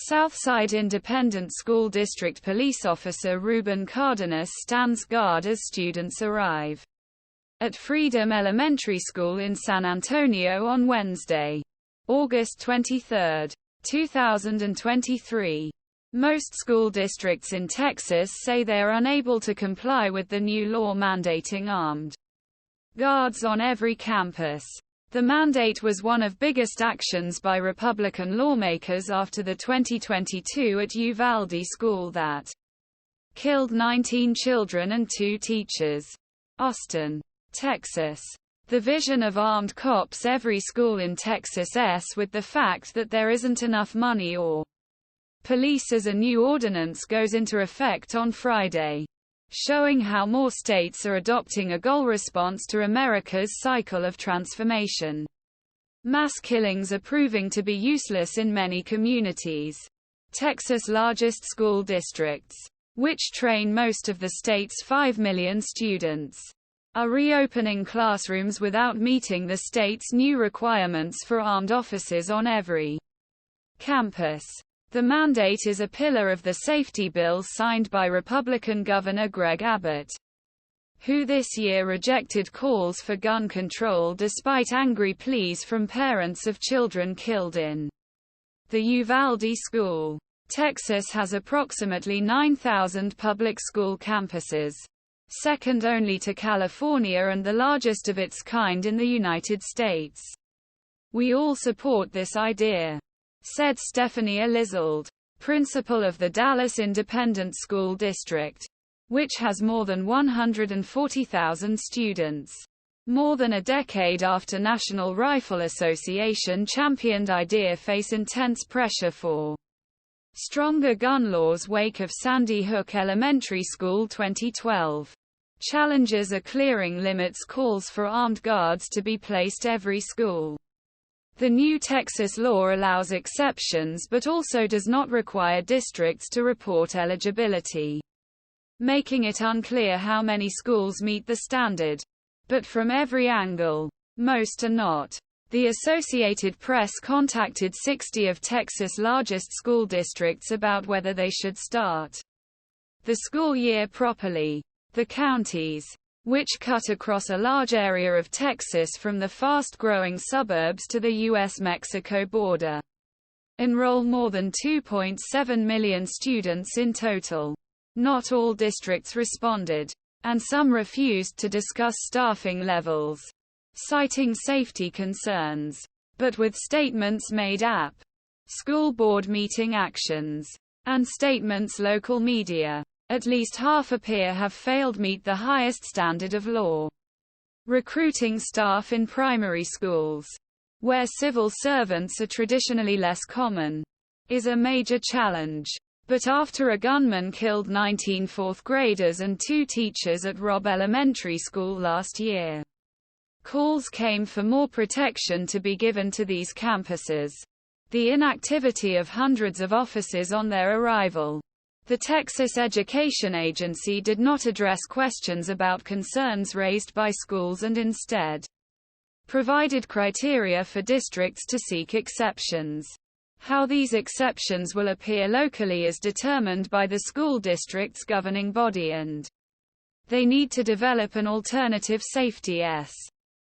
Southside Independent School District police officer Ruben Cardenas stands guard as students arrive at Freedom Elementary School in San Antonio on Wednesday, August 23, 2023. Most school districts in Texas say they are unable to comply with the new law mandating armed guards on every campus. The mandate was one of biggest actions by Republican lawmakers after the 2022 at Uvalde school that killed 19 children and 2 teachers. Austin, Texas. The vision of armed cops every school in Texas with the fact that there isn't enough money or police as a new ordinance goes into effect on Friday, showing how more states are adopting a goal response to America's cycle of transformation. Mass killings are proving to be useless in many communities. Texas' largest school districts, which train most of the state's 5 million students, are reopening classrooms without meeting the state's new requirements for armed officers on every campus. The mandate is a pillar of the safety bill signed by Republican Governor Greg Abbott, who this year rejected calls for gun control despite angry pleas from parents of children killed in the Uvalde school. Texas has approximately 9,000 public school campuses, second only to California and the largest of its kind in the United States. "We all support this idea," said Stephanie Elizalde, principal of the Dallas Independent School District, which has more than 140,000 students. More than a decade after National Rifle Association championed idea face intense pressure for stronger gun laws wake of Sandy Hook Elementary School 2012. Challenges are clearing limits calls for armed guards to be placed every school. The new Texas law allows exceptions but also does not require districts to report eligibility, making it unclear how many schools meet the standard. But from every angle, most are not. The Associated Press contacted 60 of Texas' largest school districts about whether they should start the school year properly. The counties, which cut across a large area of Texas from the fast-growing suburbs to the U.S.-Mexico border, enroll more than 2.7 million students in total. Not all districts responded, and some refused to discuss staffing levels, citing safety concerns. But with statements made at school board meeting actions, and statements local media, at least half appear have failed meet the highest standard of law. Recruiting staff in primary schools, where civil servants are traditionally less common, is a major challenge. But after a gunman killed 19 fourth graders and 2 teachers at Robb Elementary School last year, calls came for more protection to be given to these campuses. The inactivity of hundreds of officers on their arrival. The Texas Education Agency did not address questions about concerns raised by schools and instead provided criteria for districts to seek exceptions. How these exceptions will appear locally is determined by the school district's governing body, and they need to develop an alternative safety